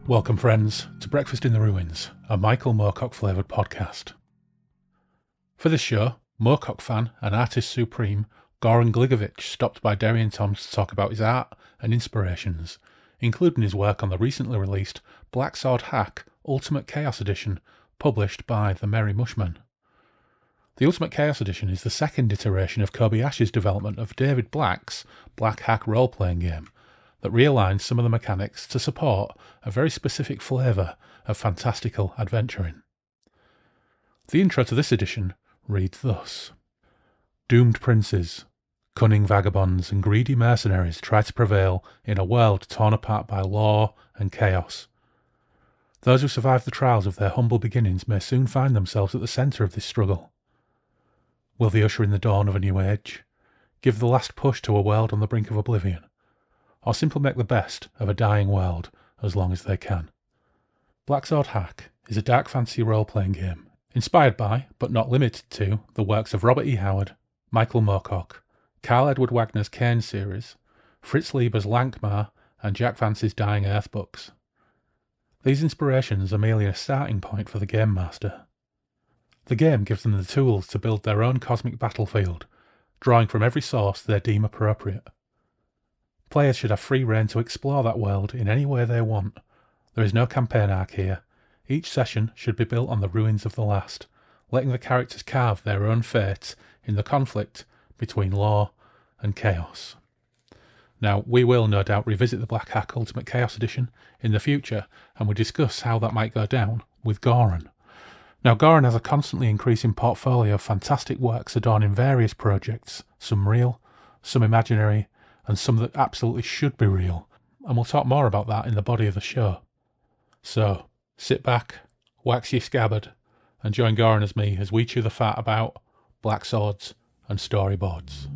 Welcome, friends, to Breakfast in the Ruins, a Michael Moorcock-flavoured podcast. For this show, Moorcock fan and artist supreme Goran Gligović stopped by Derry and Toms to talk about his art and inspirations, including his work on the recently released Black Sword Hack Ultimate Chaos Edition, published by the Merry Mushmen. The Ultimate Chaos Edition is the second iteration of Kobayashi's development of David Black's Black Hack role-playing game, that realigns some of the mechanics to support a very specific flavour of fantastical adventuring. The intro to this edition reads thus. Doomed princes, cunning vagabonds and greedy mercenaries try to prevail in a world torn apart by law and chaos. Those who survive the trials of their humble beginnings may soon find themselves at the centre of this struggle. Will they usher in the dawn of a new age, give the last push to a world on the brink of oblivion, or simply make the best of a dying world as long as they can? Black Sword Hack is a dark fantasy role-playing game, inspired by, but not limited to, the works of Robert E. Howard, Michael Moorcock, Carl Edward Wagner's Cain series, Fritz Lieber's Lankmar, and Jack Vance's Dying Earth books. These inspirations are merely a starting point for the game master. The game gives them the tools to build their own cosmic battlefield, drawing from every source they deem appropriate. Players should have free rein to explore that world in any way they want. There is no campaign arc here. Each session should be built on the ruins of the last, letting the characters carve their own fate in the conflict between law and chaos. Now, we will no doubt revisit the Black Hack Ultimate Chaos Edition in the future, and we'll discuss how that might go down with Goran. Now, Goran has a constantly increasing portfolio of fantastic works adorning various projects, some real, some imaginary, and some that absolutely should be real, and we'll talk more about that in the body of the show. So, sit back, wax your scabbard, and join Goran as me as we chew the fat about black swords and storyboards.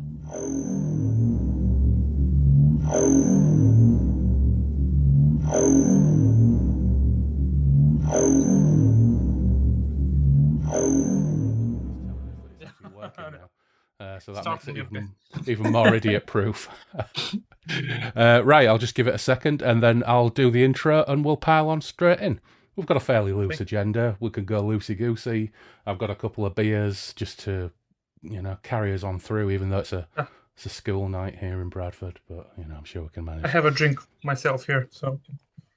So that makes it even more idiot-proof. Right, I'll just give it a second, and then I'll do the intro, and we'll pile on straight in. We've got a fairly loose agenda. We can go loosey-goosey. I've got a couple of beers just to, carry us on through, even though it's a school night here in Bradford. But, I'm sure we can manage. I have a drink myself here, so...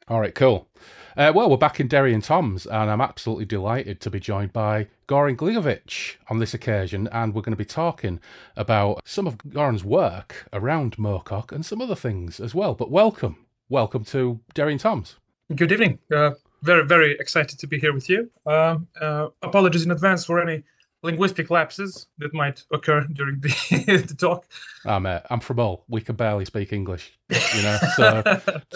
All right, cool. Well, we're back in Derry and Toms, and I'm absolutely delighted to be joined by Goran Gligović on this occasion, and we're going to be talking about some of Goran's work around Moorcock and some other things as well. But welcome to Derry and Toms. Good evening. Very, very excited to be here with you. Apologies in advance for any linguistic lapses that might occur during the talk. Mate, I'm from Hull. We can barely speak English, so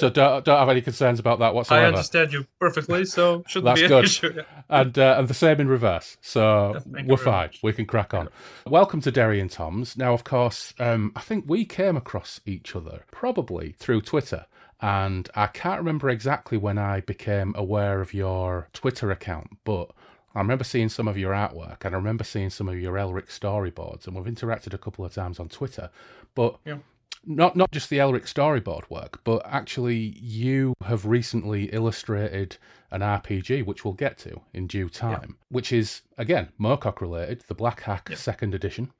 don't have any concerns about that whatsoever. I understand you perfectly, so shouldn't be an issue. Yeah. And the same in reverse, so we're fine. We can crack on. Yeah. Welcome to Derry and Toms. Now, of course, I think we came across each other probably through Twitter. And I can't remember exactly when I became aware of your Twitter account, but I remember seeing some of your artwork, and I remember seeing some of your Elric storyboards, and we've interacted a couple of times on Twitter. But not just the Elric storyboard work, but actually you have recently illustrated an RPG, which we'll get to in due time, which is, again, Moorcock related, the Black Hack 2nd edition.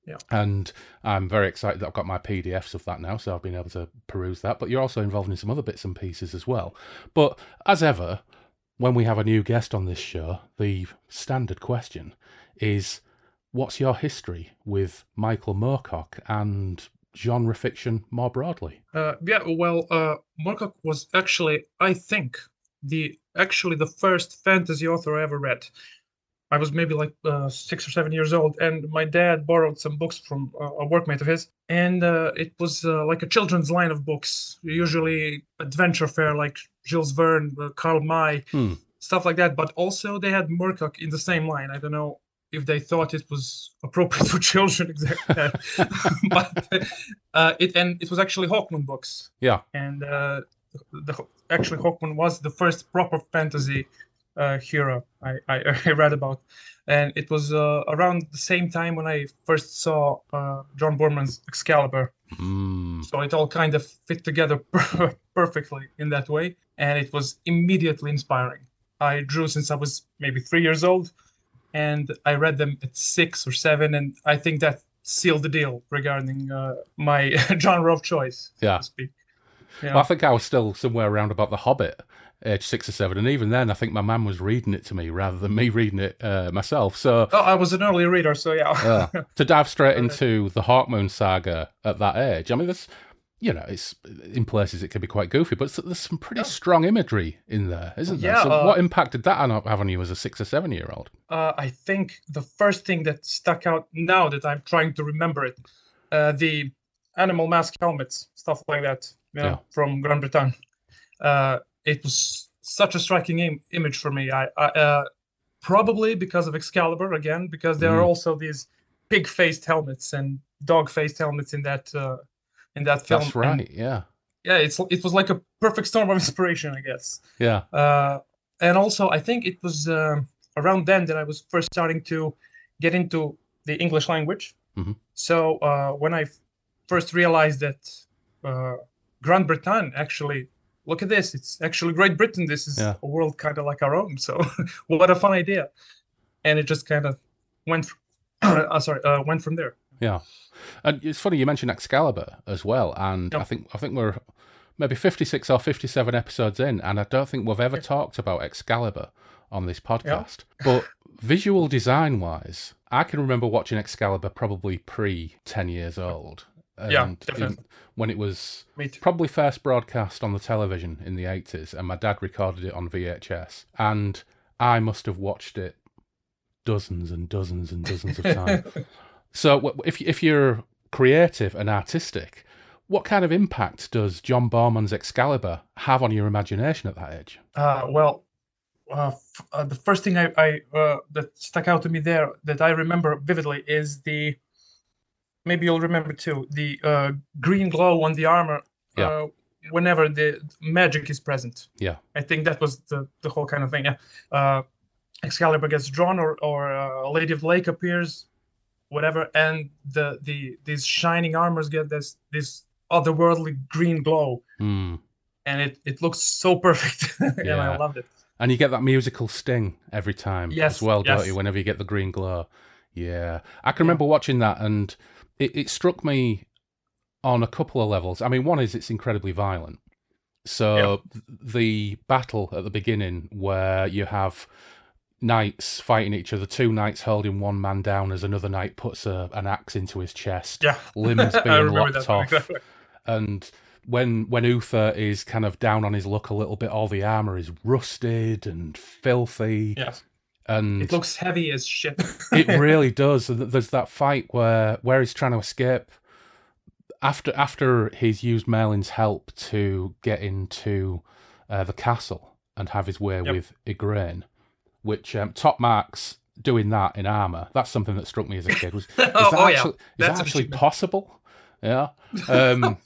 Yeah. And I'm very excited that I've got my PDFs of that now, so I've been able to peruse that. But you're also involved in some other bits and pieces as well. But as ever, when we have a new guest on this show, the standard question is, what's your history with Michael Moorcock and genre fiction more broadly? Moorcock was actually, I think, the first fantasy author I ever read. I was maybe like 6 or 7 years old, and my dad borrowed some books from a workmate of his, and it was like a children's line of books, usually adventure fare like Jules Verne, Karl May, stuff like that. But also they had Moorcock in the same line. I don't know if they thought it was appropriate for children exactly, but it was actually Hawkman books. Yeah, and actually Hawkman was the first proper fantasy hero I read about, and it was around the same time when I first saw John Boorman's Excalibur. So it all kind of fit together perfectly in that way, and it was immediately inspiring. I drew since I was maybe 3 years old, and I read them at 6 or 7, and I think that sealed the deal regarding my genre of choice, so to speak. Yeah. Well, I think I was still somewhere around about The Hobbit, age 6 or 7, and even then, I think my mum was reading it to me rather than me reading it myself. So, I was an early reader, so yeah. To dive straight into the Hawkmoon saga at that age, I mean, there's, it's in places it can be quite goofy, but there's some pretty strong imagery in there, isn't there? So, what impact did that have on you as a 6 or 7-year-old? I think the first thing that stuck out now that I'm trying to remember it, the animal mask helmets, stuff like that. From Grand Britain. It was such a striking image for me. I probably because of Excalibur again, because there are also these pig-faced helmets and dog-faced helmets in that film. That's right. And, yeah. It was like a perfect storm of inspiration, I guess. Yeah. And also, I think it was around then that I was first starting to get into the English language. Mm-hmm. So when I first realized that. Grand Britain, actually, look at this. It's actually Great Britain. This is a world kind of like our own. So what a fun idea. And it just kind of went from there. Yeah. And it's funny, you mentioned Excalibur as well. And I think we're maybe 56 or 57 episodes in, and I don't think we've ever talked about Excalibur on this podcast. But visual design-wise, I can remember watching Excalibur probably pre-10 years old. Definitely. When it was probably first broadcast on the television in the 80s, and my dad recorded it on VHS, and I must have watched it dozens and dozens and dozens of times. So if you're creative and artistic, what kind of impact does John Boorman's Excalibur have on your imagination at that age? The first thing I that stuck out to me there that I remember vividly is maybe you'll remember too, the green glow on the armor whenever the magic is present. Yeah. I think that was the whole kind of thing. Excalibur gets drawn or Lady of the Lake appears, whatever, and these shining armors get this otherworldly green glow. And it looks so perfect. And I loved it. And you get that musical sting every time as well, don't you, whenever you get the green glow. Yeah. I can remember watching that, and it struck me on a couple of levels. I mean, one is it's incredibly violent. So the battle at the beginning where you have knights fighting each other, two knights holding one man down as another knight puts an axe into his chest, limbs being lopped off. Exactly. And when Uther is kind of down on his luck a little bit, all the armor is rusted and filthy. Yes. And it looks heavy as shit. It really does. There's that fight where he's trying to escape after he's used Merlin's help to get into the castle and have his way with Igraine, which top marks doing that in armor. That's something that struck me as a kid. Is that actually possible? Yeah.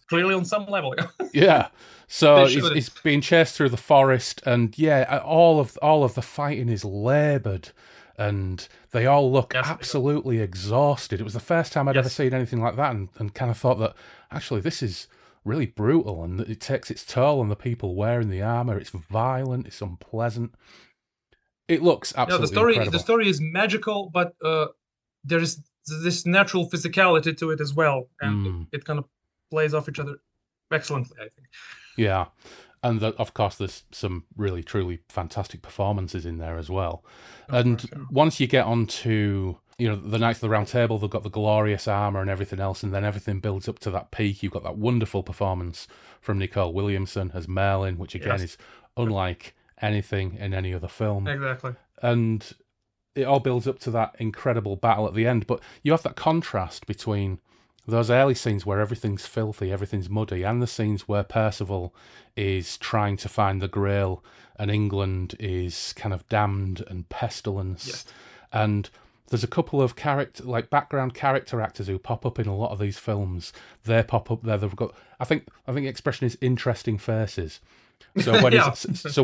Clearly on some level. Yeah. So he's being chased through the forest, and all of the fighting is laboured, and they all look absolutely exhausted. It was the first time I'd ever seen anything like that, and kind of thought that actually this is really brutal, and it takes its toll on the people wearing the armour. It's violent, it's unpleasant. It looks absolutely incredible. The story is magical, but there is this natural physicality to it as well, and it kind of plays off each other excellently, I think. Yeah, and of course there's some really, truly fantastic performances in there as well. Once you get onto, the Knights of the Round Table, they've got the glorious armour and everything else, and then everything builds up to that peak. You've got that wonderful performance from Nicole Williamson as Merlin, which again is unlike anything in any other film. Exactly. And it all builds up to that incredible battle at the end, but you have that contrast between those early scenes where everything's filthy, everything's muddy, and the scenes where Percival is trying to find the Grail and England is kind of damned and pestilence. Yes. And there's a couple of background character actors who pop up in a lot of these films. They pop up there. They've got, I think the expression is interesting faces. So when Yeah.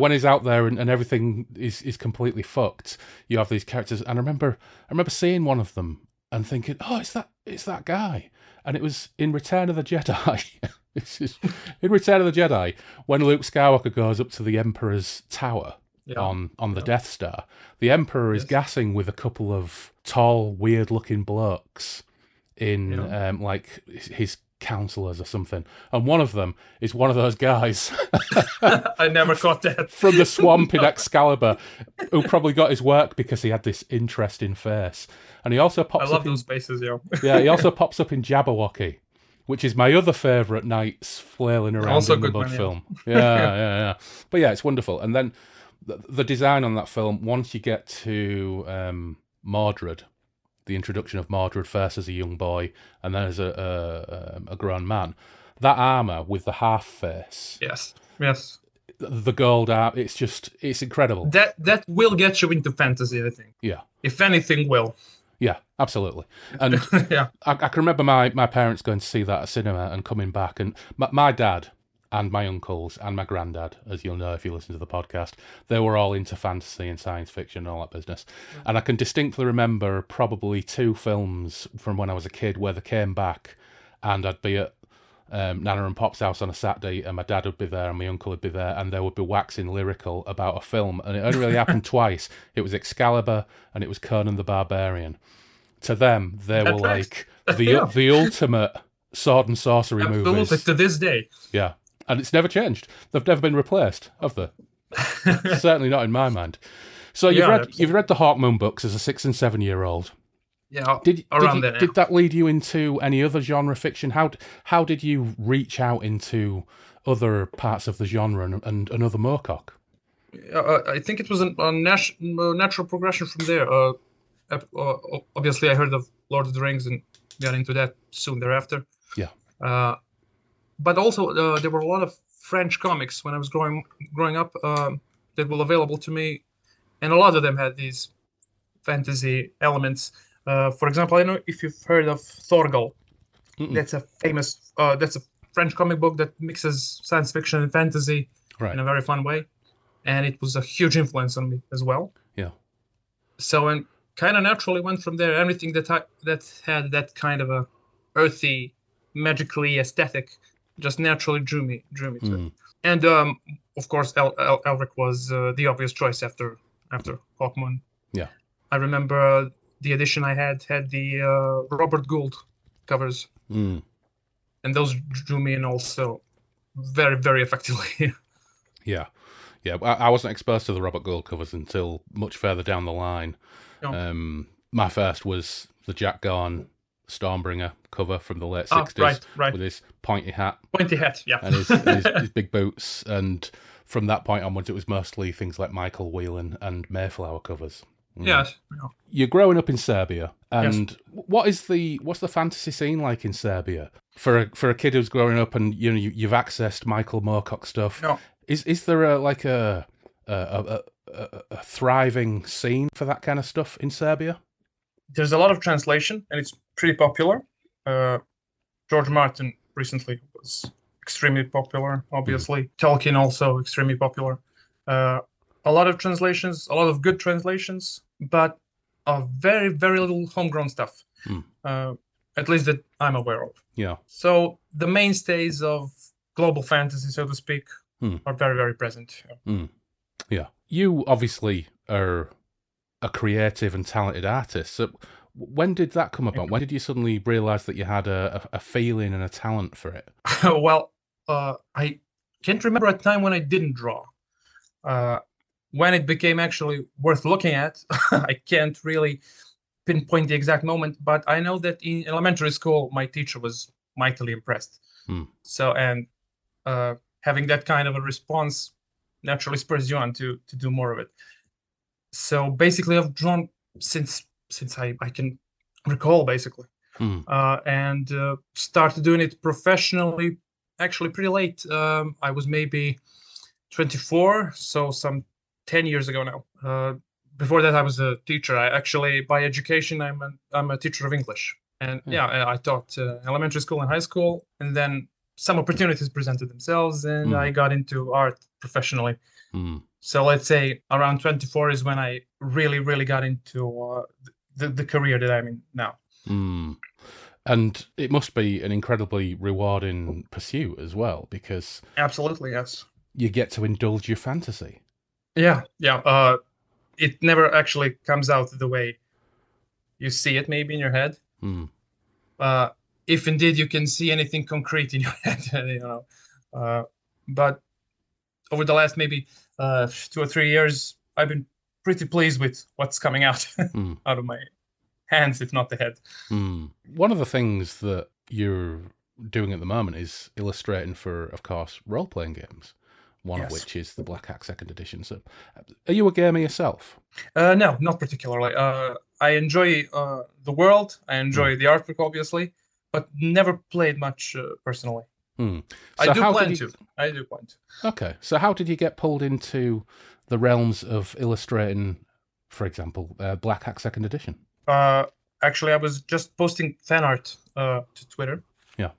he's out there and everything is completely fucked, you have these characters. And I remember seeing one of them and thinking, oh, it's that guy. And it was in Return of the Jedi. In Return of the Jedi, when Luke Skywalker goes up to the Emperor's tower on the Death Star, the Emperor is gassing with a couple of tall, weird-looking blokes in like his counselors or something, and one of them is one of those guys I never caught that. from the swamp in Excalibur, who probably got his work because he had this interesting face. And he also pops I love those faces, he also pops up in Jabberwocky, which is my other favourite knights flailing around Also in the good mud one, film. Yeah. But yeah, it's wonderful. And then the design on that film, once you get to Mordred, the introduction of Mordred first as a young boy and then as a grown man, that armour with the half face, yes, the gold arm, it's incredible. that will get you into fantasy, I think. Yeah, If anything, will. yeah, absolutely. And Yeah. I can remember my parents going to see that at cinema and coming back, and my dad and my uncles and my granddad, as you'll know if you listen to the podcast, they were all into fantasy and science fiction and all that business. And I can distinctly remember probably 2 films from when I was a kid where they came back, and I'd be at Nana and Pop's house on a Saturday, and my dad would be there and my uncle would be there, and they would be waxing lyrical about a film. And it only really happened twice. It was Excalibur and it was Conan the Barbarian. To them, they were like the ultimate sword and sorcery Absolutely, movies. to this day. Yeah. And it's never changed. They've never been replaced, have they? Certainly not in my mind. So you've read the Hawkmoon books as a 6 and 7 year old. Yeah, Did there. Did that lead you into any other genre fiction? How did you reach out into other parts of the genre and another Moorcock? I think it was a natural progression from there. Obviously, I heard of Lord of the Rings and got into that soon thereafter. Yeah. But also, there were a lot of French comics when I was growing up that were available to me, and a lot of them had these fantasy elements. For example, I don't know if you've heard of Thorgal. Mm-mm. That's a famous. That's a French comic book that mixes science fiction and fantasy in a very fun way, and it was a huge influence on me as well. Yeah. So and kind of naturally went from there. Everything that had that kind of a earthy, magically aesthetic just naturally drew me to it. And of course, Elric was the obvious choice after Hawkmoon. Yeah. I remember the edition I had the Robert Gould covers, and those drew me in also very, very effectively. Yeah. I wasn't exposed to the Robert Gould covers until much further down the line. No. My first was the Jack Garn Stormbringer cover from the late 60s with his pointy hat. Yeah. And his big boots. And from that point onwards, it was mostly things like Michael Whelan and Mayflower covers. Yes. Yeah. You're growing up in Serbia, and what's the fantasy scene like in Serbia for a kid who's growing up and you've accessed Michael Moorcock stuff? No. Is there a thriving scene for that kind of stuff in Serbia? There's a lot of translation, and it's pretty popular. George Martin recently was extremely popular, obviously. Tolkien also extremely popular. A lot of translations, a lot of good translations, but very, very little homegrown stuff, at least that I'm aware of. Yeah. So the mainstays of global fantasy, so to speak, are very, very present. Yeah. You obviously are a creative and talented artist. So when did that come about? When did you suddenly realise that you had a feeling and a talent for it? Well, I can't remember a time when I didn't draw. When it became actually worth looking at, I can't really pinpoint the exact moment, but I know that in elementary school, my teacher was mightily impressed. So, and having that kind of a response naturally spurs you on to do more of it. So basically, I've drawn since I can recall, basically, and started doing it professionally actually pretty late. I was maybe 24, so some 10 years ago now. Before that, I was a teacher. I actually, by education, I'm a teacher of English, and I taught elementary school and high school, and then some opportunities presented themselves, and I got into art professionally. So let's say around 24 is when I really got into the career that I'm in now. And it must be an incredibly rewarding pursuit as well, because absolutely, yes, you get to indulge your fantasy. Yeah. It never actually comes out the way you see it, maybe in your head. If indeed you can see anything concrete in your head, but over the last maybe 2 or 3 years, I've been pretty pleased with what's coming out out of my hands, if not the head. One of the things that you're doing at the moment is illustrating for, of course, role-playing games, one of which is the Black Axe 2nd Edition. So, are you a gamer yourself? No, not particularly. I enjoy the world, I enjoy the artwork, obviously, but never played much personally. So I do plan to. Okay, so how did you get pulled into the realms of illustrating, for example, Black Axe 2nd Edition? Actually, I was just posting fan art to Twitter. Yeah.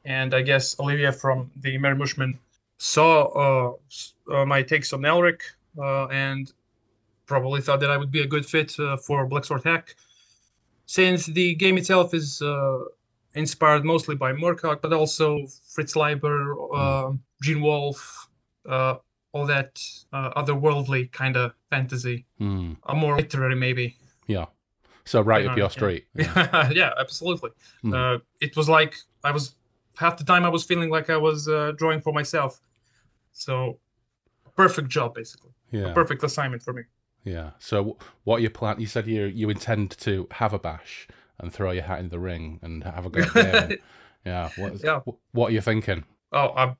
And I guess Olivia from the Merry Mushmen saw my takes on Elric and probably thought that I would be a good fit for Blacksword Hack, since the game itself is inspired mostly by Moorcock, but also Fritz Leiber, Gene Wolfe, all that otherworldly kind of fantasy, a more literary maybe. Yeah. So right up your street. Yeah, yeah, absolutely. It was like half the time I was feeling like I was drawing for myself. So, perfect job, basically. Yeah. A perfect assignment for me. Yeah. So, what you plan? You said you intend to have a bash and throw your hat in the ring and have a go at the game. Yeah. What are you thinking? Oh,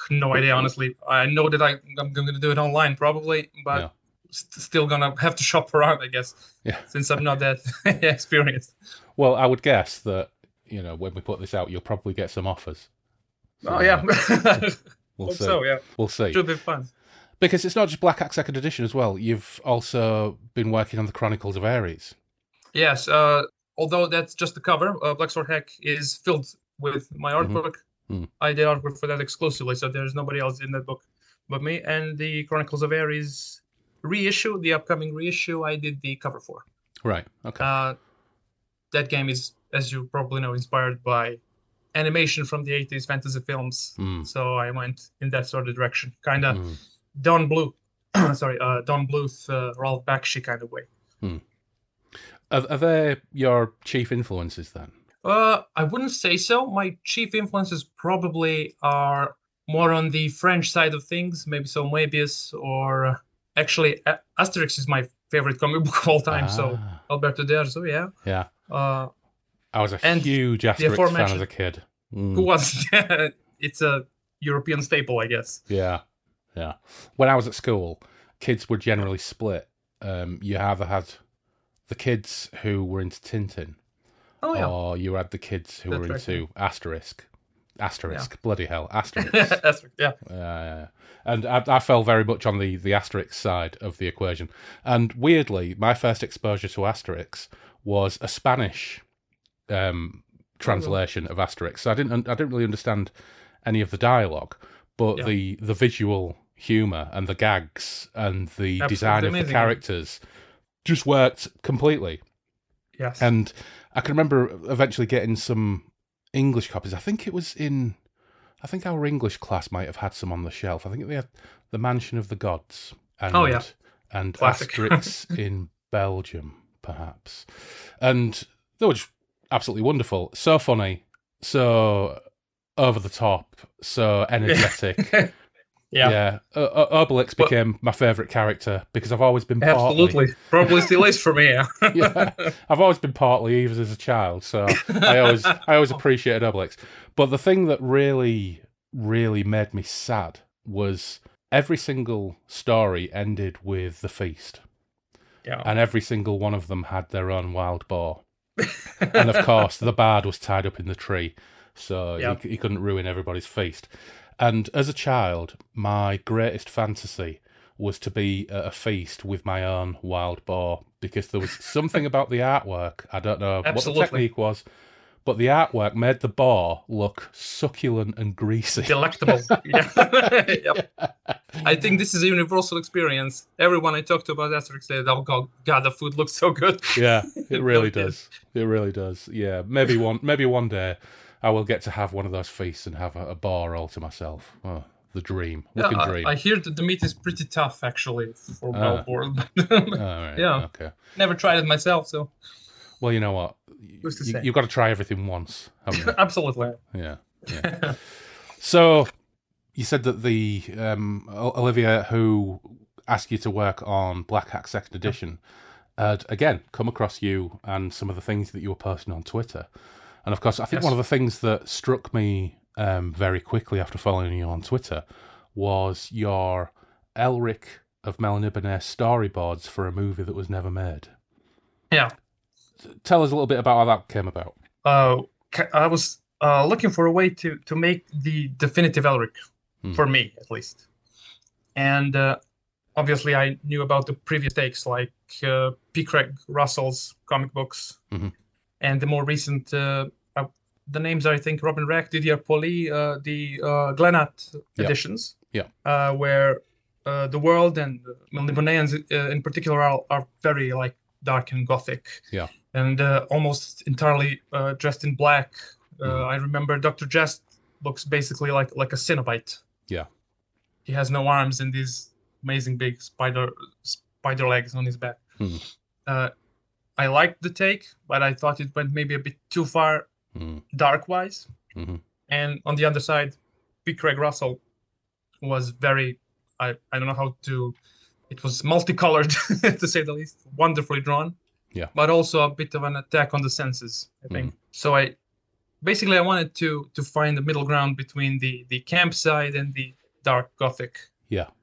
no idea, honestly. I know that I'm going to do it online probably, but still gonna have to shop around, I guess. Yeah. Since I'm not that experienced. Well, I would guess that when we put this out, you'll probably get some offers. So, yeah. We'll see. So, yeah. We'll see. Should be fun. Because it's not just Black Axe 2nd Edition as well. You've also been working on the Chronicles of Ares. Yes. Although that's just the cover, Blacksword Hack is filled with my artwork. I did artwork for that exclusively, so there's nobody else in that book but me. And the Chronicles of Ares reissue, the upcoming reissue, I did the cover for. Right. Okay. That game is, as you probably know, inspired by animation from the 80s fantasy films. So I went in that sort of direction, kind of Don Bluth, Don Bluth, Ralph Bakshi kind of way. Are they your chief influences then? I wouldn't say so. My chief influences probably are more on the French side of things, maybe so Moebius, or actually Asterix is my favorite comic book of all time. So Alberto Derzo, yeah. Yeah. I was a huge Asterix fan as a kid. Who was? It's a European staple, I guess. Yeah. Yeah. When I was at school, kids were generally split. You either had the kids who were into Tintin, or you had the kids who were into Asterisk. Bloody hell, Asterix. Asterix, yeah. Yeah. And I fell very much on the Asterix side of the equation. And weirdly, my first exposure to Asterix was a Spanish translation of Asterix. So I didn't really understand any of the dialogue, but the visual humour and the gags and the design of the characters just worked completely. Yes. And I can remember eventually getting some English copies. I think our English class might have had some on the shelf. I think they had The Mansion of the Gods and Asterix in Belgium, perhaps. And they were just absolutely wonderful. So funny, so over the top, so energetic. Yeah. Obelix became my favourite character because I've always been partly... Absolutely. Probably still is for me, yeah. I've always been partly Eves as a child, so I always appreciated Obelix. But the thing that really, really made me sad was every single story ended with the feast. Yeah. And every single one of them had their own wild boar. And of course, the bard was tied up in the tree, so he couldn't ruin everybody's feast. And as a child, my greatest fantasy was to be at a feast with my own wild boar, because there was something about the artwork, I don't know what the technique was, but the artwork made the boar look succulent and greasy. Delectable. Yeah. Yep. I think this is a universal experience. Everyone I talk to about Asterix said, "Oh God, the food looks so good." Yeah, it really does. It really does. Yeah, maybe one day I will get to have one of those feasts and have a boar all to myself. Oh, the dream. Looking dream. I hear that the meat is pretty tough, actually, for wild boar. All right. Yeah. Okay. Never tried it myself, so. Well, you know what? Who's to say? You've got to try everything once, haven't you? Absolutely. Yeah. So, you said that the Olivia, who asked you to work on Black Hack Second Edition, had again come across you and some of the things that you were posting on Twitter. And of course, I think one of the things that struck me very quickly after following you on Twitter was your Elric of Melniboné storyboards for a movie that was never made. Yeah. Tell us a little bit about how that came about. I was looking for a way to make the definitive Elric, for me at least. And obviously I knew about the previous takes, like P. Craig Russell's comic books, and the more recent, the names are, I think, Robin Rack, Didier Pauly, the Glenat editions, where the world and Melnibonéans in particular are very like dark and gothic, and almost entirely dressed in black. I remember Dr. Jest looks basically like a Cenobite. Yeah, he has no arms and these amazing big spider legs on his back. I liked the take, but I thought it went maybe a bit too far dark-wise. And on the other side, P. Craig Russell was very, I don't know how to, it was multicolored, to say the least, wonderfully drawn. Yeah. But also a bit of an attack on the senses, I think. So I wanted to find the middle ground between the camp side and the dark gothic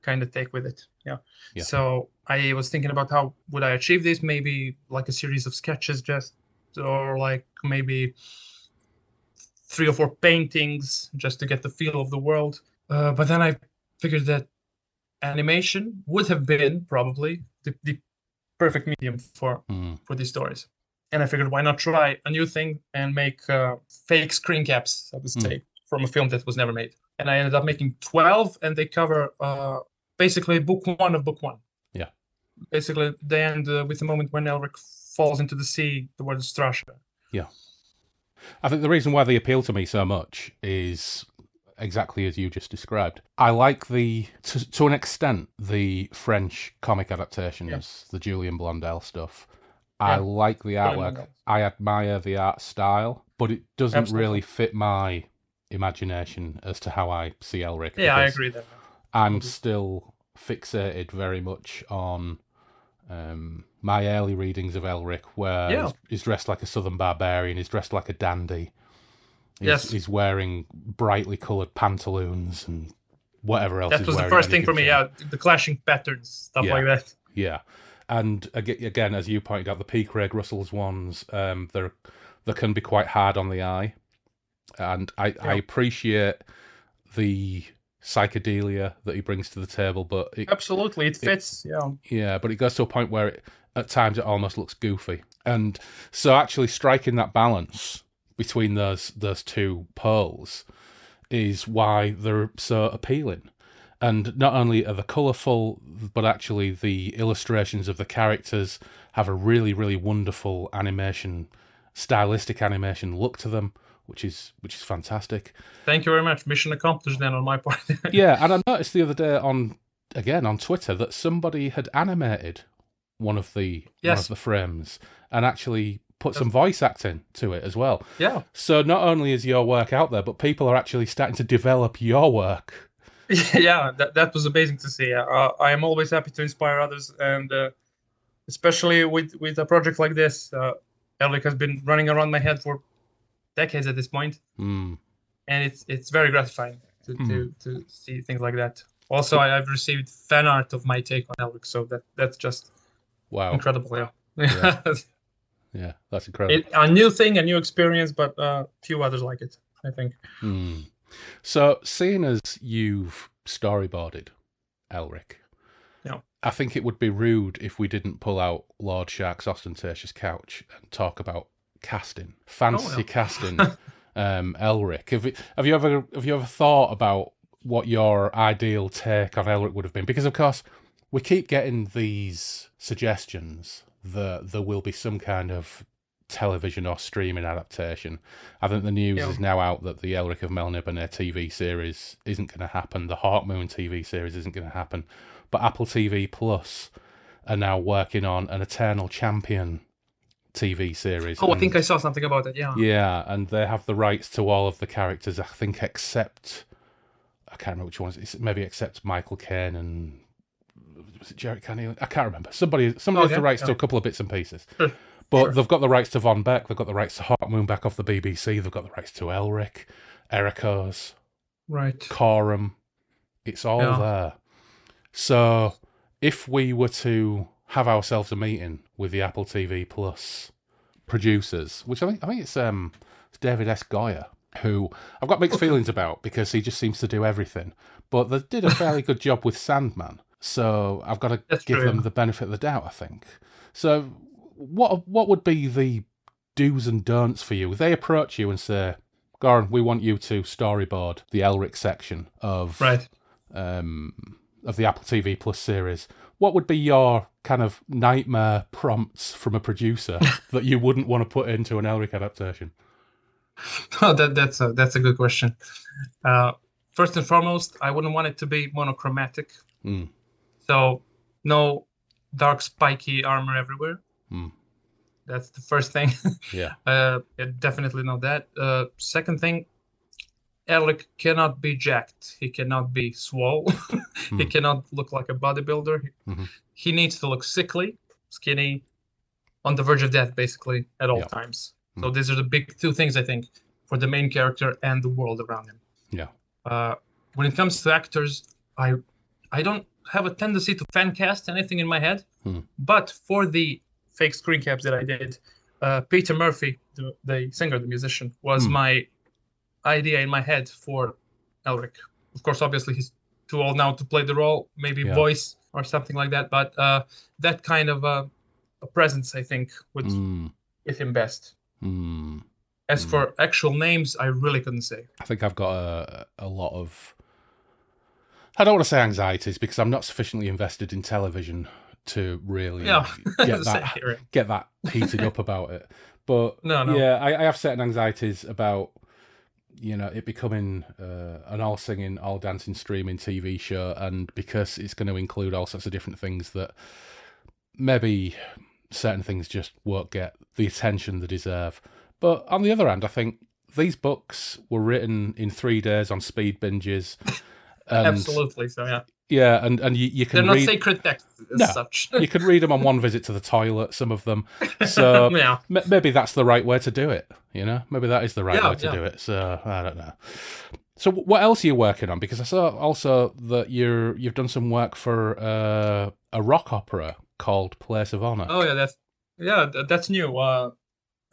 kind of take with it. Yeah. So I was thinking about how would I achieve this? Maybe like a series of sketches, or like maybe 3 or 4 paintings just to get the feel of the world. But then I figured that animation would have been probably the perfect medium for these stories. And I figured, why not try a new thing and make fake screen caps, so to say, from a film that was never made. And I ended up making 12, and they cover basically book 1 of book 1. Yeah. Basically, they end with the moment when Elric falls into the sea towards Strasha. Yeah. I think the reason why they appeal to me so much is exactly as you just described. I like to an extent, the French comic adaptations, the Julien Blondel stuff. I like the artwork. I admire the art style, but it doesn't really fit my imagination as to how I see Elric. Yeah, I agree there. I'm still fixated very much on my early readings of Elric, where he's dressed like a southern barbarian, he's dressed like a dandy. He's wearing brightly coloured pantaloons and whatever else. That was the first thing for me, the clashing patterns, stuff like that. Yeah. And again, as you pointed out, the P. Craig Russell's ones, they can be quite hard on the eye. And I appreciate the psychedelia that he brings to the table, but absolutely, it fits. Yeah, but it goes to a point where at times it almost looks goofy. And so actually striking that balance between those two poles is why they're so appealing. And not only are they colourful, but actually the illustrations of the characters have a really, really wonderful stylistic animation look to them, which is fantastic. Thank you very much. Mission accomplished then on my part. Yeah, and I noticed the other day on Twitter that somebody had animated one of the frames and actually put some voice acting to it as well. Yeah. So not only is your work out there, but people are actually starting to develop your work. Yeah, that was amazing to see. I am always happy to inspire others, and especially with a project like this. Elric has been running around my head for decades at this point, and it's very gratifying to see things like that. Also, I've received fan art of my take on Elric, so that's just incredible. Yeah. Yeah, that's incredible. A new thing, a new experience, but few others like it, I think. So, seeing as you've storyboarded Elric, I think it would be rude if we didn't pull out Lord Shark's ostentatious couch and talk about casting, Oh, fantasy casting, Elric. Have you ever thought about what your ideal take on Elric would have been? Because of course we keep getting these suggestions that there will be some kind of television or streaming adaptation. I think the news is now out that the Elric of Melniboné TV series isn't going to happen. The Hawkmoon TV series isn't going to happen. But Apple TV Plus are now working on an Eternal Champion TV series. Oh, I think I saw something about it, yeah. Yeah, and they have the rights to all of the characters, I think, except... I can't remember which ones. It's maybe except Michael Caine and... Was it Jarrett Carney? I can't remember. Somebody has the rights to a couple of bits and pieces. Sure. But they've got the rights to Von Beck, they've got the rights to Hawkmoon back off the BBC, they've got the rights to Elric, Ericos, right, Corum. It's all there. So if we were to have ourselves a meeting with the Apple TV Plus producers, which I think it's David S. Goyer, who I've got mixed feelings about because he just seems to do everything. But they did a fairly good job with Sandman, so I've got to give them the benefit of the doubt, I think. So what would be the do's and don'ts for you? If they approach you and say, Goran, we want you to storyboard the Elric section of the Apple TV Plus series, what would be your kind of nightmare prompts from a producer that you wouldn't want to put into an Elric adaptation? Oh, that's a good question. First and foremost, I wouldn't want it to be monochromatic. So no dark spiky armor everywhere. That's the first thing. Yeah. Definitely not that. Second thing, Elric cannot be jacked. He cannot be swole. He cannot look like a bodybuilder. He needs to look sickly, skinny, on the verge of death, basically, at all times. So these are the big two things, I think, for the main character and the world around him. Yeah. When it comes to actors, I don't have a tendency to fan cast anything in my head, but for the fake screen caps that I did, Peter Murphy, the singer, the musician, was my idea in my head for Elric. Of course, obviously, he's too old now to play the role, maybe voice or something like that, but that kind of a presence, I think, would fit him best. As for actual names, I really couldn't say. I think I've got a lot of... I don't want to say anxieties because I'm not sufficiently invested in television to really get that heated up about it. But I have certain anxieties about it becoming an all singing, all dancing, streaming TV show, and because it's going to include all sorts of different things that maybe certain things just won't get the attention they deserve. But on the other hand, I think these books were written in 3 days on speed binges. And, absolutely, so yeah. Yeah, and you can They're read... not sacred texts as such. You can read them on one visit to the toilet, some of them. So maybe that's the right way to do it, Maybe that is the right way to do it. So I don't know. So what else are you working on? Because I saw also that you've done some work for a rock opera called Place of Honor. Oh, that's new.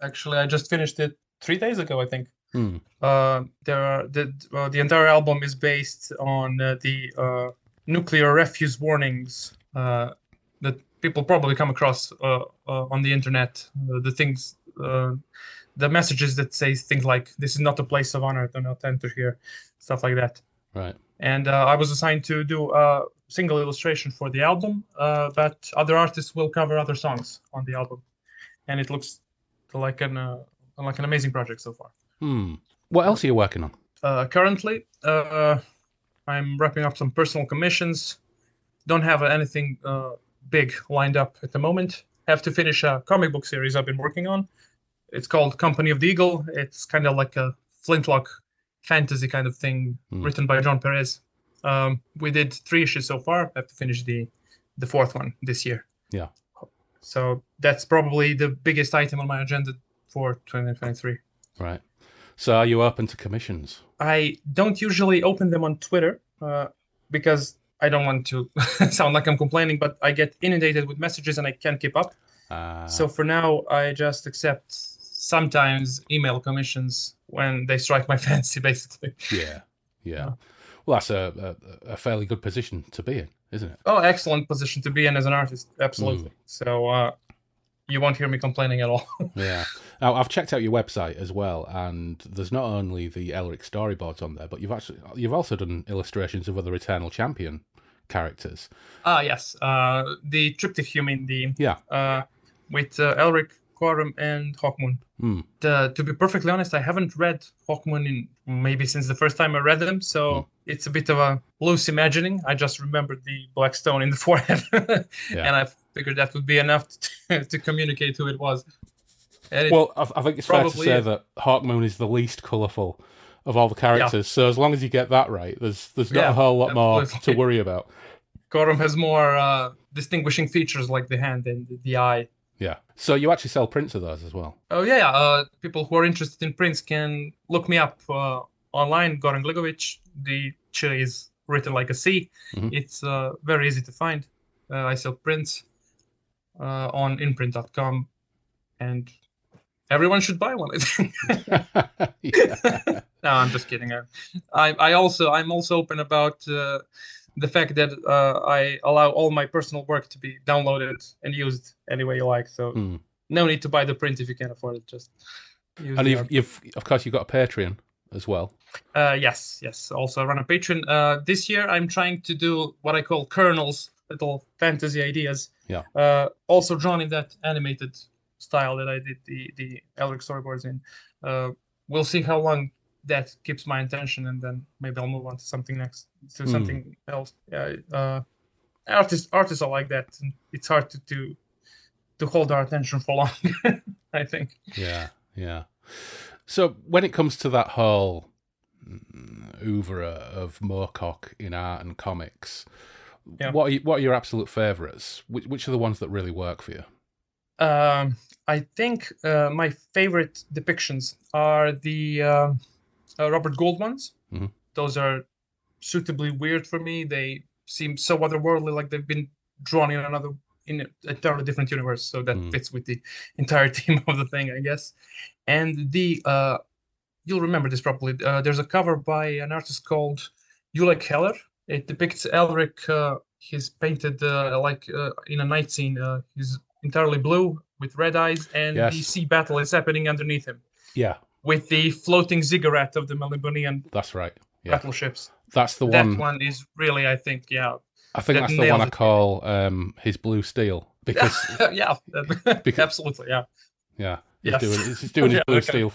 Actually, I just finished it 3 days ago, I think. The entire album is based on the nuclear refuse warnings that people probably come across on the internet. The messages that say things like, "This is not a place of honor, do not enter here," stuff like that. Right. And I was assigned to do a single illustration for the album, but other artists will cover other songs on the album, and it looks like an amazing project so far. What else are you working on? Currently, I'm wrapping up some personal commissions. Don't have anything big lined up at the moment. Have to finish a comic book series I've been working on. It's called Company of the Eagle. It's kind of like a flintlock fantasy kind of thing, written by John Perez. We did 3 issues so far. I have to finish the 4th one this year. Yeah. So that's probably the biggest item on my agenda for 2023. Right. So are you open to commissions? I don't usually open them on Twitter because I don't want to sound like I'm complaining, but I get inundated with messages and I can't keep up. So for now, I just accept sometimes email commissions when they strike my fancy, basically. Yeah. Well, that's a fairly good position to be in, isn't it? Oh, excellent position to be in as an artist. Absolutely. So you won't hear me complaining at all. Yeah. Now, I've checked out your website as well, and there's not only the Elric storyboards on there, but you've also done illustrations of other Eternal Champion characters. Yes. The triptych, you mean the Yeah. with Elric, Quorum, and Hawkmoon. To be perfectly honest, I haven't read Hawkmoon in maybe since the first time I read them, so it's a bit of a loose imagining. I just remembered the black stone in the forehead, and I figured that would be enough to communicate who it was. Well, I think it's fair to say that Hawkmoon is the least colourful of all the characters, so as long as you get that right, there's not a whole lot more to worry about. Quorum has more distinguishing features like the hand and the eye. Yeah. So you actually sell prints of those as well? Oh, yeah. People who are interested in prints can look me up online, Goran Gligović. The Ch is written like a C. It's very easy to find. I sell prints on inprint.com, and everyone should buy one, I think. No, I'm just kidding. I'm also open about the fact that I allow all my personal work to be downloaded and used any way you like. So no need to buy the print if you can't afford it. Just use you've of course you've got a Patreon as well. Yes. Also, I run a Patreon. This year, I'm trying to do what I call kernels, little fantasy ideas. Yeah. Also drawn in that animated style that I did the Elric storyboards in. We'll see how long that keeps my attention, and then maybe I'll move on to something something else. Artists are like that, and it's hard to hold our attention for long. I think. Yeah. So when it comes to that whole oeuvre of Moorcock in art and comics, what are your absolute favourites? Which are the ones that really work for you? I think my favorite depictions are the Robert Gould ones. Those are suitably weird for me. They seem so otherworldly, like they've been drawn in an entirely different universe. So that fits with the entire theme of the thing, I guess. And you'll remember this probably. There's a cover by an artist called Ulek Heller. It depicts Elric. He's painted in a night scene. He's entirely blue with red eyes, and the sea battle is happening underneath him. Yeah. With the floating ziggurat of the Melibonian. That's right. Yeah. Battleships. That's the one. That one is really, I think, I think that's the one I call his blue steel because absolutely, yeah. He's doing his blue steel.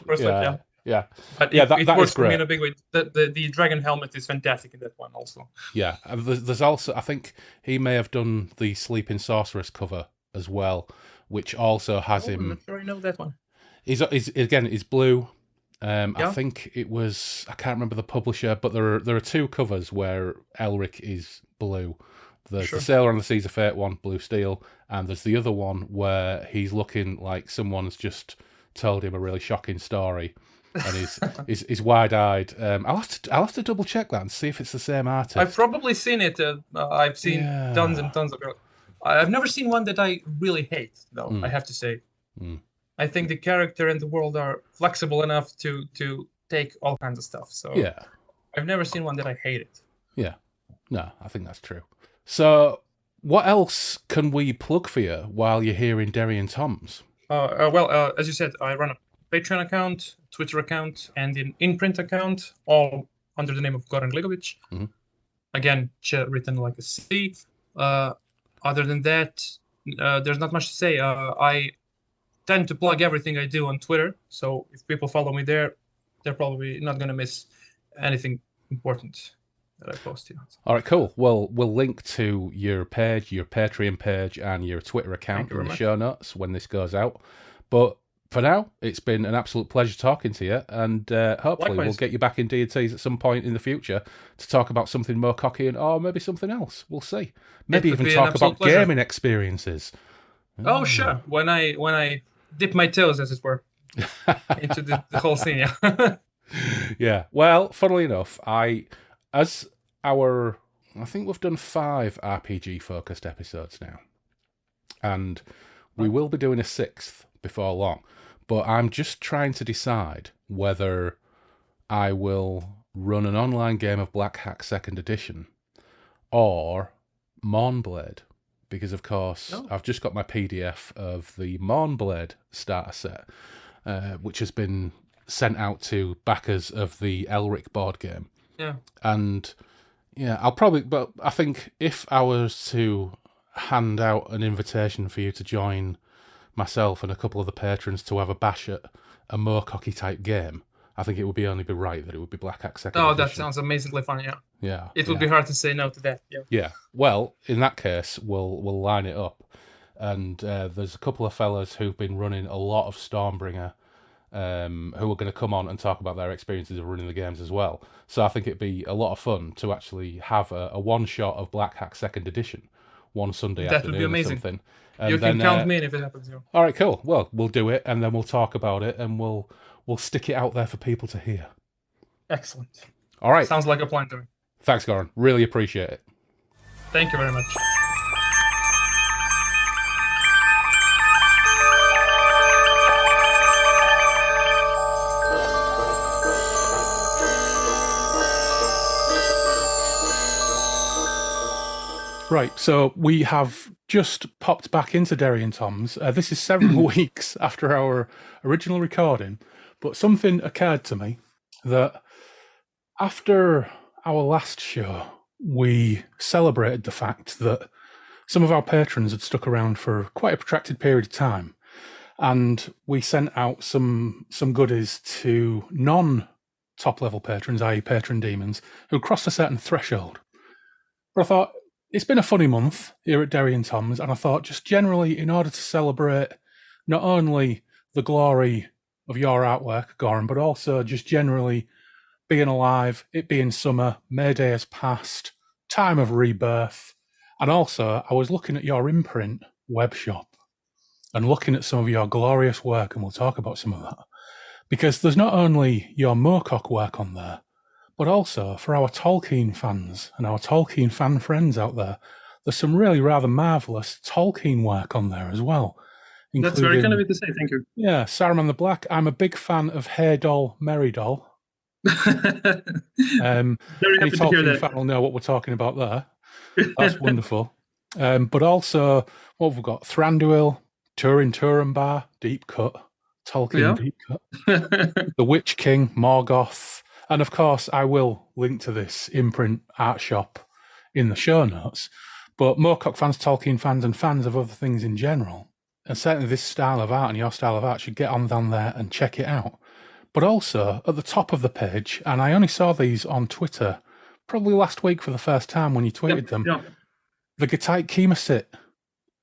Yeah. But that works is for me great. in a big way. The dragon helmet is fantastic in that one also. Yeah, and there's also, I think he may have done the Sleeping Sorceress cover as well, which also has him. I'm not sure I know that one. He's blue. I think it was, I can't remember the publisher, but there are two covers where Elric is blue. There's the Sailor on the Seas of Fate one, blue steel, and there's the other one where he's looking like someone's just told him a really shocking story, and he's wide-eyed. I'll have to double check that and see if it's the same artist. I've probably seen it. I've seen tons and tons of it. I've never seen one that I really hate, though. I have to say. I think the character and the world are flexible enough to take all kinds of stuff. So I've never seen one that I hated. Yeah, no, I think that's true. So what else can we plug for you while you're here in Derry and Toms? Well, as you said, I run a Patreon account, Twitter account, and an in-print account, all under the name of Goran Gligović. Again, written like a C. Other than that, there's not much to say. I tend to plug everything I do on Twitter, so if people follow me there, they're probably not going to miss anything important that I post here. All right, cool. Well, we'll link to your page, your Patreon page, and your Twitter account in the show notes when this goes out. But for now, it's been an absolute pleasure talking to you, and hopefully we'll get you back in D&Ts at some point in the future to talk about something more Moorcockian or maybe something else. We'll see. Maybe even talk about gaming experiences. Oh, sure. When I dip my toes, as it were, into the whole scene. Yeah. Well, funnily enough, I think we've done 5 RPG-focused episodes now, and we will be doing a 6th before long. But I'm just trying to decide whether I will run an online game of Black Hack 2nd Edition or Mornblade, because, of course, Oh. I've just got my PDF of the Mournblade starter set, which has been sent out to backers of the Elric board game. Yeah. And yeah, but I think if I was to hand out an invitation for you to join myself and a couple of the patrons to have a bash at a Moorcock-y type game, I think it would only be right that it would be Black Axe Second Oh, Edition. that sounds amazingly fun. Yeah. Yeah. It would be hard to say no to that. Yeah. Yeah. Well, in that case, we'll line it up. And there's a couple of fellas who've been running a lot of Stormbringer, who are going to come on and talk about their experiences of running the games as well. So I think it'd be a lot of fun to actually have a one-shot of Black Hack Second Edition one Sunday That afternoon would be amazing. or something. And you then, can count me in if it happens. Yeah. All right, cool. Well, we'll do it, and then we'll talk about it, and we'll stick it out there for people to hear. Excellent. All right. Sounds like a plan to me. Thanks, Goran. Really appreciate it. Thank you very much. Right, so we have just popped back into Derry and Toms. This is several weeks after our original recording, but something occurred to me that after our last show, we celebrated the fact that some of our patrons had stuck around for quite a protracted period of time, and we sent out some goodies to non-top level patrons, i.e. Patron Demons, who crossed a certain threshold. But I thought, it's been a funny month here at Derry and Toms, and I thought just generally, in order to celebrate not only the glory of your artwork, Goran, but also just generally being alive, it being summer, May Day has passed, time of rebirth, and also I was looking at your imprint web shop and looking at some of your glorious work, and we'll talk about some of that, because there's not only your Moorcock work on there, but also for our Tolkien fans and our Tolkien fan friends out there, there's some really rather marvellous Tolkien work on there as well. That's very kind of you to say, thank you. Yeah, Saruman the Black. I'm a big fan of Hey Doll, Merry Doll. Very happy to hear that. Fan will know what we're talking about there. That's wonderful. But also, what have we got? Thranduil, Turin Turambar, Deep Cut, Tolkien Deep Cut, The Witch King, Morgoth. And of course, I will link to this imprint art shop in the show notes. But Moorcock fans, Tolkien fans, and fans of other things in general, and certainly this style of art and your style of art, should get on down there and check it out. But also, at the top of the page, and I only saw these on Twitter probably last week for the first time when you tweeted them, the Gitite Chemosit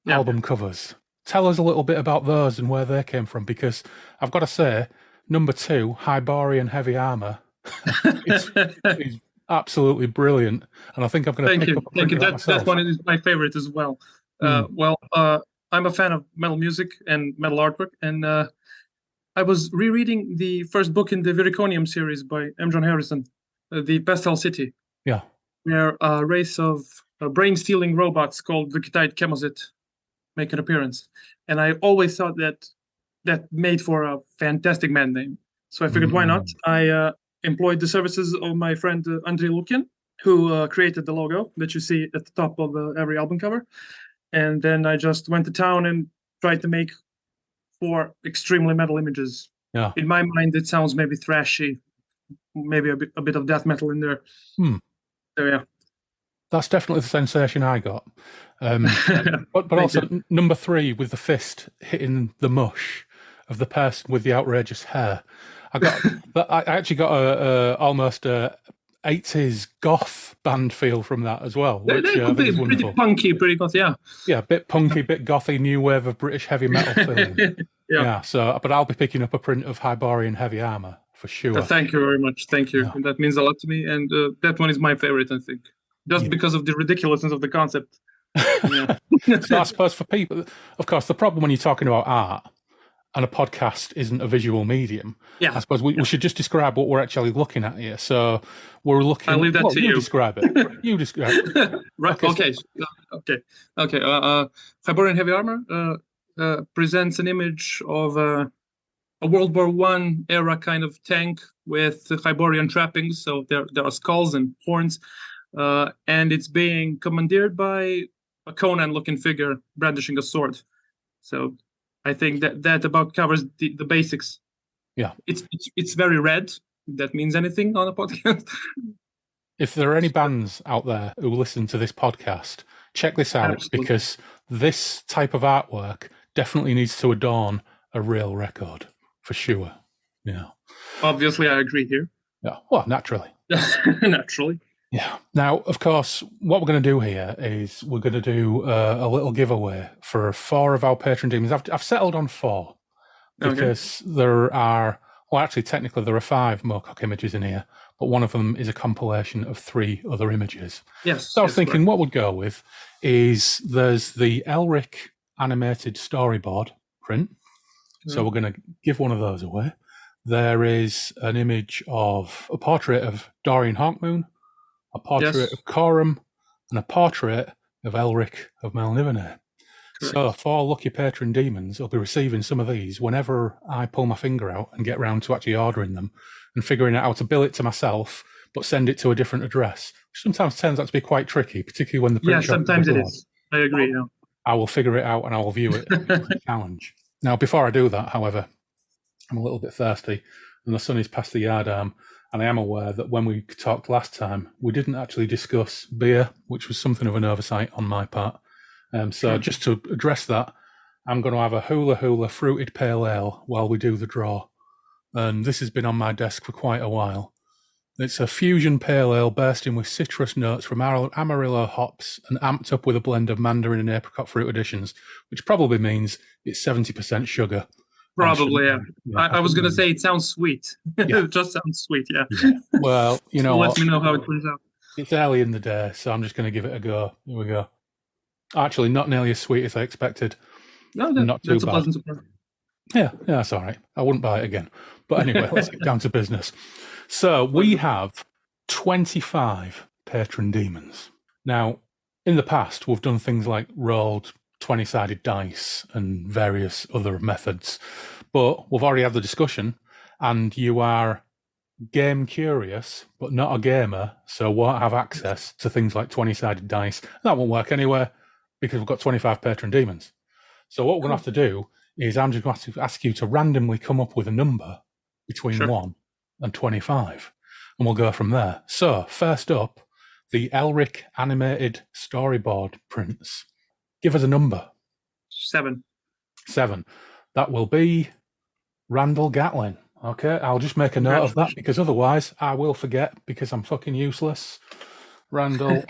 album covers. Tell us a little bit about those and where they came from, because I've got to say, number 2, Hyborian Heavy Armour, it's absolutely brilliant, and I think I'm going to pick up a print of that myself. That one is my favorite as well. I'm a fan of metal music and metal artwork, and I was rereading the first book in the Viriconium series by M. John Harrison, The Pastel City. Yeah. Where a race of brain-stealing robots called the Gitite Chemosit make an appearance. And I always thought that made for a fantastic man name. So I figured, why not? I employed the services of my friend Andrei Lukin, who created the logo that you see at the top of every album cover. And then I just went to town and tried to make 4 extremely metal images. Yeah. In my mind, it sounds maybe thrashy, maybe a bit of death metal in there. So yeah. That's definitely the sensation I got. But also number 3 with the fist hitting the mush of the person with the outrageous hair. I actually got a almost 80s goth band feel from that as well, which is wonderful. Pretty punky, pretty goth, yeah. Yeah, a bit punky, bit gothy, new wave of British heavy metal feeling. Yeah. So, but I'll be picking up a print of Hyborian Heavy Armour for sure. Thank you very much. Thank you. Yeah. That means a lot to me, and that one is my favorite, I think, just because of the ridiculousness of the concept. So I suppose for people, of course, the problem when you're talking about art and a podcast isn't a visual medium. Yeah. I suppose we should just describe what we're actually looking at here. So we're looking. I'll leave that to you. Describe it. You describe it. Right. Okay. Hyborian Heavy Armour presents an image of a World War I era kind of tank with Hyborian trappings. So there are skulls and horns, and it's being commandeered by a Conan-looking figure brandishing a sword. So I think that about covers the basics. Yeah. It's very red. If that means anything on a podcast. If there are any bands out there who listen to this podcast, check this out. Absolutely. Because this type of artwork definitely needs to adorn a real record, for sure. Yeah. Obviously, I agree here. Yeah. Well, naturally. Naturally. Yeah. Now, of course, what we're going to do here is we're going to do a little giveaway for 4 of our Patron Demons. I've settled on 4 because there are, well, actually, technically, there are 5 Moorcock images in here, but one of them is a compilation of 3 other images. Yes. So I was thinking what we'd go with is there's the Elric animated storyboard print. So we're going to give one of those away. There is an image of a portrait of Dorian Hawkmoon, a portrait of Coram, and a portrait of Elric of Melniboné. So 4 lucky Patron Demons will be receiving some of these whenever I pull my finger out and get round to actually ordering them and figuring out how to bill it to myself, but send it to a different address, which sometimes turns out to be quite tricky, particularly when the print shop sometimes it is. I agree. Yeah. I will figure it out and I will view it as a challenge. Now, before I do that, however, I'm a little bit thirsty and the sun is past the yard arm, and I am aware that when we talked last time, we didn't actually discuss beer, which was something of an oversight on my part. So just to address that, I'm going to have a Hula Hula fruited pale ale while we do the draw. And this has been on my desk for quite a while. It's a fusion pale ale bursting with citrus notes from Amarillo hops and amped up with a blend of mandarin and apricot fruit additions, which probably means it's 70% sugar. Probably, yeah. I was going to say it sounds sweet. It just sounds sweet, yeah. Well, you know Let me know how it turns out. It's early in the day, so I'm just going to give it a go. Here we go. Actually, not nearly as sweet as I expected. No, not too that's bad. A pleasant surprise. Yeah, that's all right. I wouldn't buy it again. But anyway, let's get down to business. So we have 25 Patron Demons. Now, in the past, we've done things like rolled 20-sided dice and various other methods. But we've already had the discussion, and you are game curious, but not a gamer, so won't have access to things like 20-sided dice. That won't work anywhere because we've got 25 Patron Demons. So what we're going to have to do is I'm just going to have to ask you to randomly come up with a number between 1 and 25, and we'll go from there. So first up, the Elric animated storyboard prints. Give us a number. 7. 7. That will be Randall Gatlin. Okay, I'll just make a note of that because otherwise I will forget because I'm fucking useless. Randall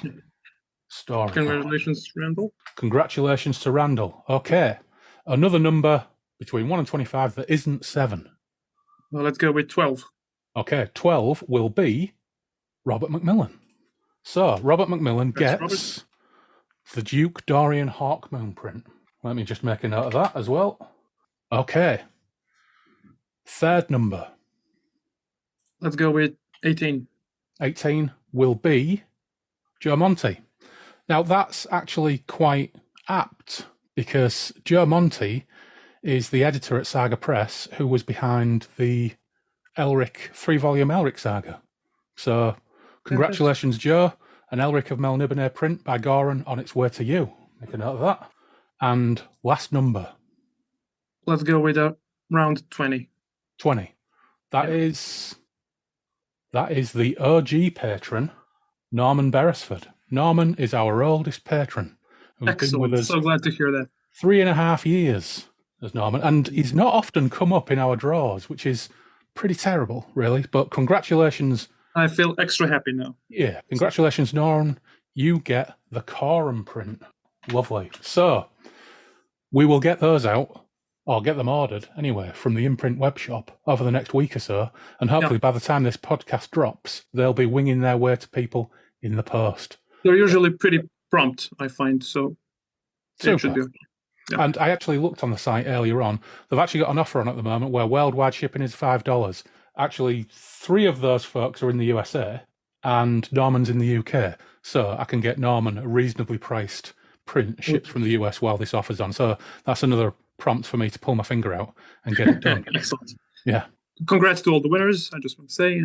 story. Congratulations, Randall. Congratulations to Randall. Okay, another number between 1 and 25 that isn't 7. Well, let's go with 12. Okay, 12 will be Robert McMillan. So Robert McMillan gets the Duke Dorian Hawkmoon print. Let me just make a note of that as well. Okay. Third number. Let's go with 18. 18 will be Joe Monty. Now, that's actually quite apt because Joe Monty is the editor at Saga Press who was behind the Elric 3-volume Elric saga. So, congratulations, Joe. An Elric of Melniboné print by Goran on its way to you. Make a note of that. And last number. Let's go with round 20. 20. That is the OG patron, Norman Beresford. Norman is our oldest patron. Excellent. Been with us so glad to hear that. 3.5 years as Norman. And he's not often come up in our draws, which is pretty terrible, really. But congratulations. I feel extra happy now. Yeah. Congratulations, Norman. You get the Coram print. Lovely. So, we will get those out, or get them ordered anyway, from the imprint web shop over the next week or so. And hopefully by the time this podcast drops, they'll be winging their way to people in the post. They're usually pretty prompt, I find, so it should be okay. Yeah. And I actually looked on the site earlier on. They've actually got an offer on at the moment where worldwide shipping is $5. Actually, 3 of those folks are in the USA and Norman's in the UK. So I can get Norman a reasonably priced print shipped from the US while this offer's on. So that's another prompt for me to pull my finger out and get it done. Excellent. Yeah. Congrats to all the winners, I just want to say.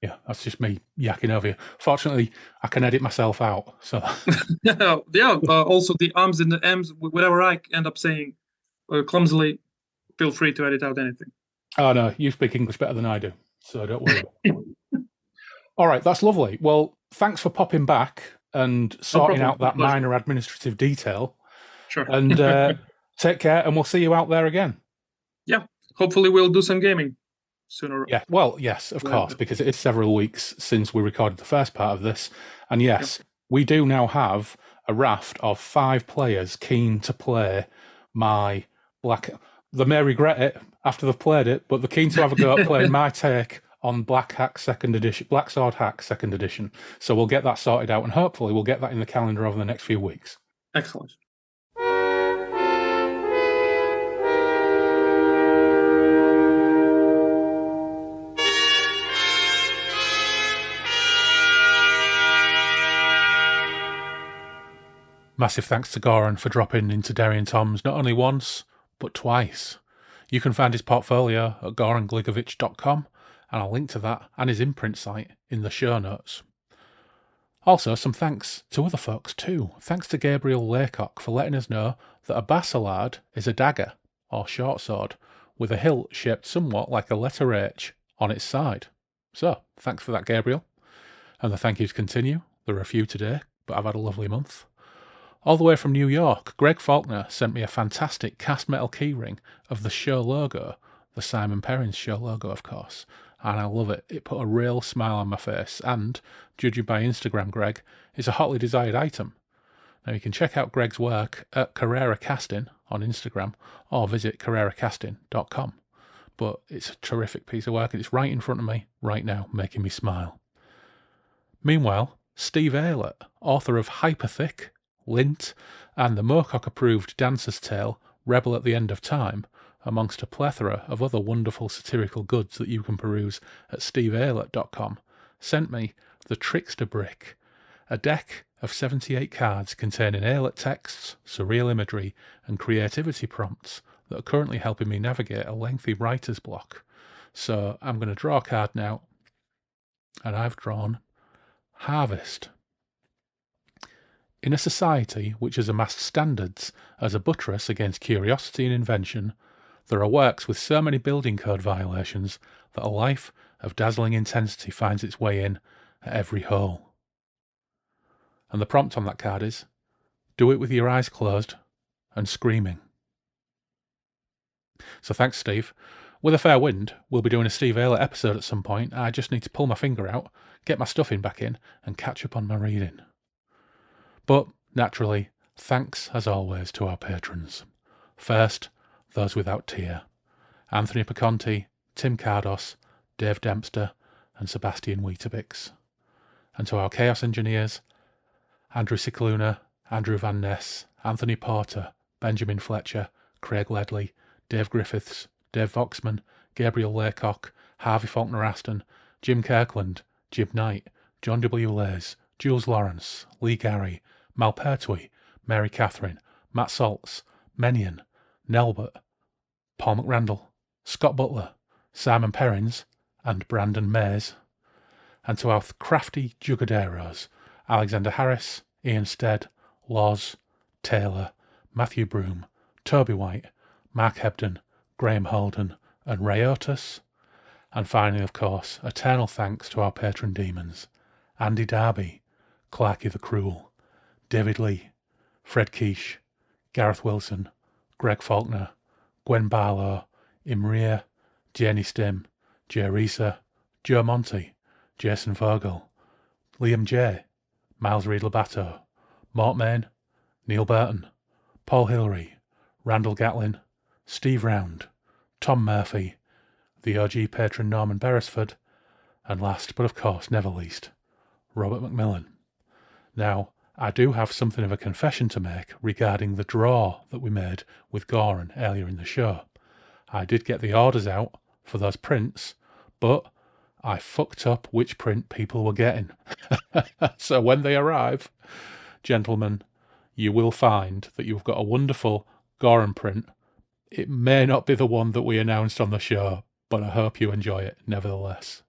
Yeah, that's just me yakking over you. Fortunately, I can edit myself out. So Yeah. Also, the ums and the m's, whatever I end up saying clumsily, feel free to edit out anything. oh no, you speak English better than I do, so don't worry. All right, that's lovely. Well, thanks for popping back and sorting out that minor administrative detail. Sure. And take care, and we'll see you out there again. Yeah, hopefully we'll do some gaming sooner. Yeah, well, yes, of course, because it is several weeks since we recorded the first part of this. And yes, we do now have a raft of 5 players keen to play my They may regret it after they've played it, but they're keen to have a go at playing my take on Black Sword Hack Second Edition. So we'll get that sorted out, and hopefully we'll get that in the calendar over the next few weeks. Excellent. Massive thanks to Goran for dropping into Derry and Toms not only once, but twice. You can find his portfolio at gorangligović.com, and I'll link to that and his imprint site in the show notes. Also, some thanks to other folks too. Thanks to Gabriel Laycock for letting us know that a basillard is a dagger, or short sword, with a hilt shaped somewhat like a letter H on its side. So, thanks for that, Gabriel. And the thank yous continue. There are a few today, but I've had a lovely month. All the way from New York, Greg Faulkner sent me a fantastic cast metal keyring of the show logo, the Simon Perrins show logo, of course, and I love it. It put a real smile on my face, and, judging by Instagram, Greg, is a hotly desired item. Now you can check out Greg's work at Carrera Casting on Instagram, or visit carreracasting.com. But it's a terrific piece of work, and it's right in front of me right now, making me smile. Meanwhile, Steve Aylett, author of Hyperthick, Lint, and the Moorcock-approved Dancer's Tale, Rebel at the End of Time, amongst a plethora of other wonderful satirical goods that you can peruse at steveaylett.com, sent me the Trickster Brick, a deck of 78 cards containing Aylett texts, surreal imagery, and creativity prompts that are currently helping me navigate a lengthy writer's block. So I'm going to draw a card now, and I've drawn Harvest. In a society which has amassed standards as a buttress against curiosity and invention, there are works with so many building code violations that a life of dazzling intensity finds its way in at every hole. And the prompt on that card is, do it with your eyes closed and screaming. So thanks, Steve. With a fair wind, we'll be doing a Steve Aylett episode at some point. I just need to pull my finger out, get my stuffing back in, and catch up on my reading. But, naturally, thanks as always to our patrons. First, those without tier. Anthony Piconti, Tim Cardos, Dave Dempster, and Sebastian Weetabix. And to our Chaos Engineers, Andrew Cicluna, Andrew Van Ness, Anthony Porter, Benjamin Fletcher, Craig Ledley, Dave Griffiths, Dave Voxman, Gabriel Laycock, Harvey Faulkner Aston, Jim Kirkland, Jim Knight, John W. Lays, Jules Lawrence, Lee Gary, Mal Pertwee, Mary Catherine, Matt Saltz, Menion, Nelbert, Paul McRandall, Scott Butler, Simon Perrins, and Brandon Mays. And to our crafty jugaderos, Alexander Harris, Ian Stead, Loz, Taylor, Matthew Broom, Toby White, Mark Hebden, Graham Holden, and Ray Otis. And finally, of course, eternal thanks to our patron demons, Andy Darby, Clarky the Cruel, David Lee, Fred Quiche, Gareth Wilson, Greg Faulkner, Gwen Barlow, Imria, Jenny Stim, Jay Reeser, Joe Monty, Jason Vogel, Liam J, Miles Reed-Labato, Mort Main, Neil Burton, Paul Hillary, Randall Gatlin, Steve Round, Tom Murphy, the OG patron Norman Beresford, and last but of course never least, Robert McMillan. Now, I do have something of a confession to make regarding the draw that we made with Goran earlier in the show. I did get the orders out for those prints, but I fucked up which print people were getting. So when they arrive, gentlemen, you will find that you've got a wonderful Goran print. It may not be the one that we announced on the show, but I hope you enjoy it nevertheless.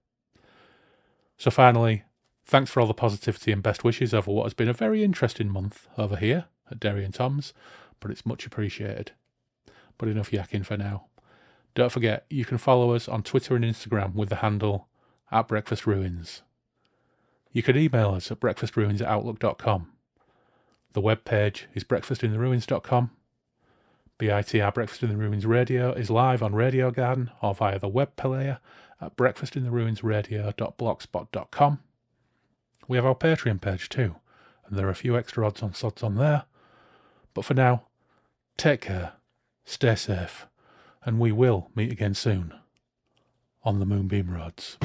So finally, thanks for all the positivity and best wishes over what has been a very interesting month over here at Derry and Toms, but it's much appreciated. But enough yakking for now. Don't forget, you can follow us on Twitter and Instagram with the handle @BreakfastRuins. You can email us at breakfastruins@outlook.com. The webpage is breakfastintheruins.com. BITR Breakfast in the Ruins Radio is live on Radio Garden or via the web player at breakfastintheruinsradio.blogspot.com. We have our Patreon page too, and there are a few extra odds and sods on there. But for now, take care, stay safe, and we will meet again soon on the Moonbeam Roads.